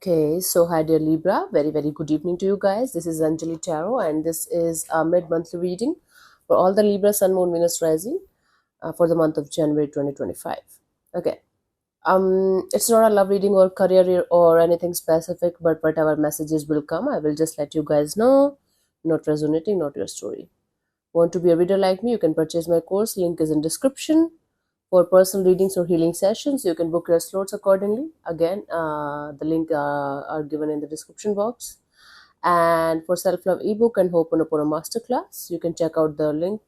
Okay, so hi dear Libra, very good evening to you guys. This is Anjali Tarot, and this is a mid-monthly reading for all the Libra Sun, Moon, Venus rising for the month of January 2025. Okay, it's not a love reading or career or anything specific, but whatever messages will come, I will just let you guys know. Not resonating, not your story. Want to be a reader like me? You can purchase my course. Link is in description. For personal readings or healing sessions, you can book your slots accordingly. Again, the link are given in the description box. And for self-love ebook and Ho'oponopono masterclass, you can check out the link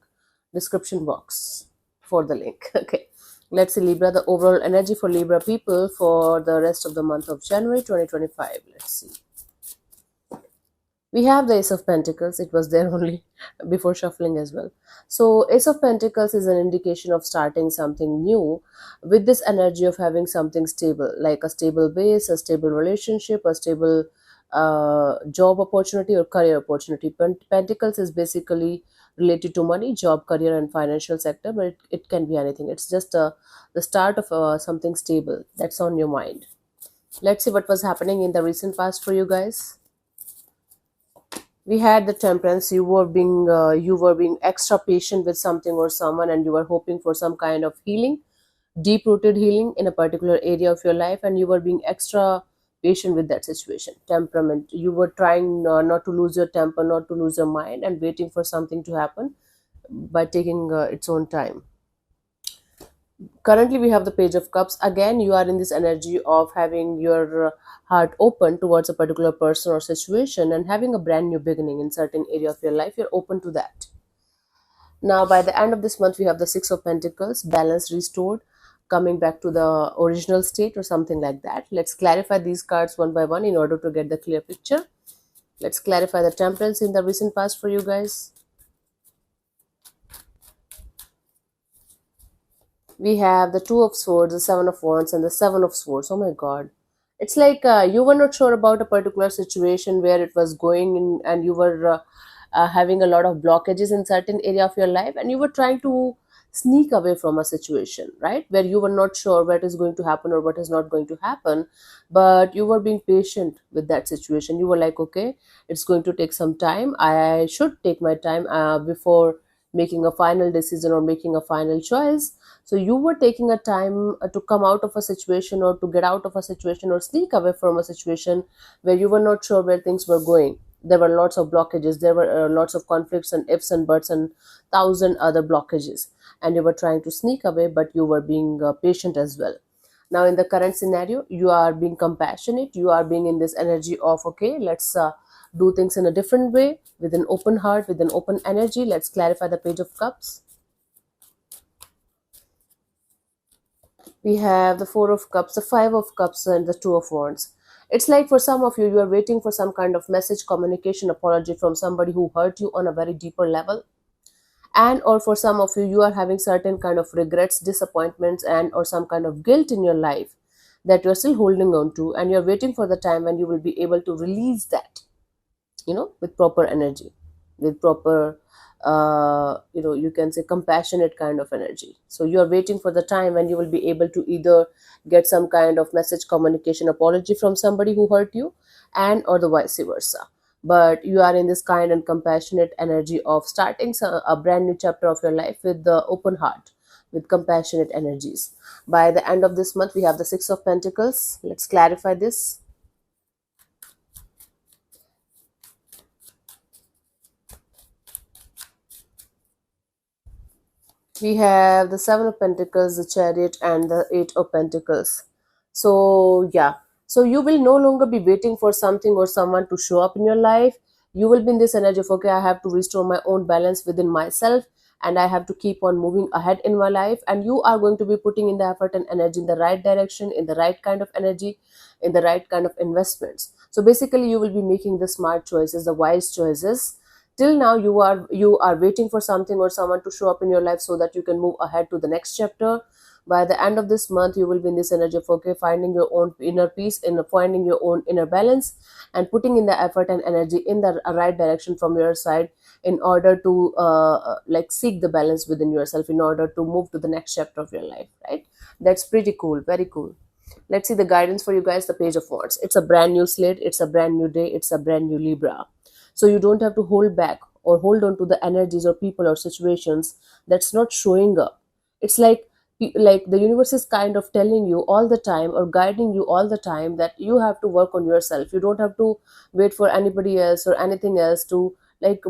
description box for the link. Okay, let's see Libra, the overall energy for Libra people for the rest of the month of January 2025. Let's see. We have the Ace of Pentacles. It was there only before shuffling as well. So Ace of Pentacles is an indication of starting something new with this energy of having something stable, like a stable base, a stable relationship, a stable job opportunity or career opportunity. Pentacles is basically related to money, job, career, and financial sector, but it can be anything. It's just the start of something stable that's on your mind. Let's see what was happening in the recent past for you guys. We had the Temperance. You were being extra patient with something or someone, and you were hoping for some kind of healing, deep rooted healing in a particular area of your life, and you were being extra patient with that situation. Temperament, you were trying not to lose your temper, not to lose your mind, and waiting for something to happen by taking its own time. Currently we have the Page of Cups. Again, you are in this energy of having your heart open towards a particular person or situation and having a brand new beginning in certain area of your life. You're open to that. Now by the end of this month we have the Six of Pentacles, balance restored, coming back to the original state or something like that. Let's clarify these cards one by one in order to get the clear picture. Let's clarify the Temperance in the recent past for you guys. We have the Two of Swords, the Seven of Wands, and the Seven of Swords. Oh my God. It's like you were not sure about a particular situation where it was going in, and you were having a lot of blockages in certain area of your life, and you were trying to sneak away from a situation, right? Where you were not sure what is going to happen or what is not going to happen, but you were being patient with that situation. You were like, okay, it's going to take some time. I should take my time before making a final decision or making a final choice. So you were taking a time to come out of a situation or to get out of a situation or sneak away from a situation where you were not sure where things were going. There were lots of blockages, there were lots of conflicts and ifs and buts and thousand other blockages, and you were trying to sneak away, but you were being patient as well. Now in the current scenario, you are being compassionate, you are being in this energy of, okay, let's do things in a different way, with an open heart, with an open energy. Let's clarify the Page of Cups. We have the Four of Cups, the Five of Cups, and the Two of Wands. It's like for some of you, you are waiting for some kind of message, communication, apology from somebody who hurt you on a very deeper level. And or for some of you, you are having certain kind of regrets, disappointments, and or some kind of guilt in your life that you're still holding on to, and you're waiting for the time when you will be able to release that, with proper energy, with proper you can say compassionate kind of energy. So you are waiting for the time when you will be able to either get some kind of message, communication, apology from somebody who hurt you, and or the vice versa. But you are in this kind and compassionate energy of starting a brand new chapter of your life with the open heart, with compassionate energies. By the end of this month we have the Six of Pentacles. Let's clarify this. We have the Seven of Pentacles, the Chariot, and the Eight of Pentacles. So yeah, so you will no longer be waiting for something or someone to show up in your life. You will be in this energy of, okay, I have to restore my own balance within myself, and I have to keep on moving ahead in my life. And you are going to be putting in the effort and energy in the right direction, in the right kind of energy, in the right kind of investments. So basically you will be making the smart choices, the wise choices. Till now you are waiting for something or someone to show up in your life so that you can move ahead to the next chapter. By the end of this month you will be in this energy of, okay, finding your own inner peace, in finding your own inner balance, and putting in the effort and energy in the right direction from your side, in order to like seek the balance within yourself, in order to move to the next chapter of your life, right? That's pretty cool, very cool. Let's see the guidance for you guys. The Page of Wands. It's a brand new slate. It's a brand new day. It's a brand new Libra. So you don't have to hold back or hold on to the energies or people or situations that's not showing up. It's like the universe is kind of telling you all the time or guiding you all the time that you have to work on yourself. You don't have to wait for anybody else or anything else to make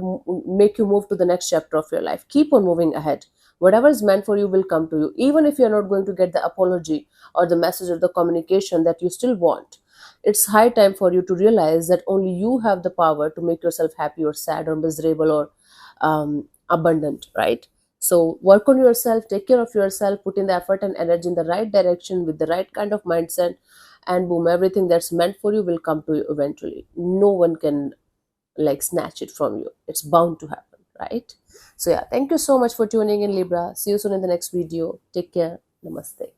you move to the next chapter of your life. Keep on moving ahead. Whatever is meant for you will come to you, even if you're not going to get the apology or the message or the communication that you still want. It's high time for you to realize that only you have the power to make yourself happy or sad or miserable or abundant, right? So work on yourself, take care of yourself, put in the effort and energy in the right direction with the right kind of mindset, and boom, everything that's meant for you will come to you eventually. No one can snatch it from you. It's bound to happen, right? So yeah, thank you so much for tuning in, Libra. See you soon in the next video. Take care. Namaste.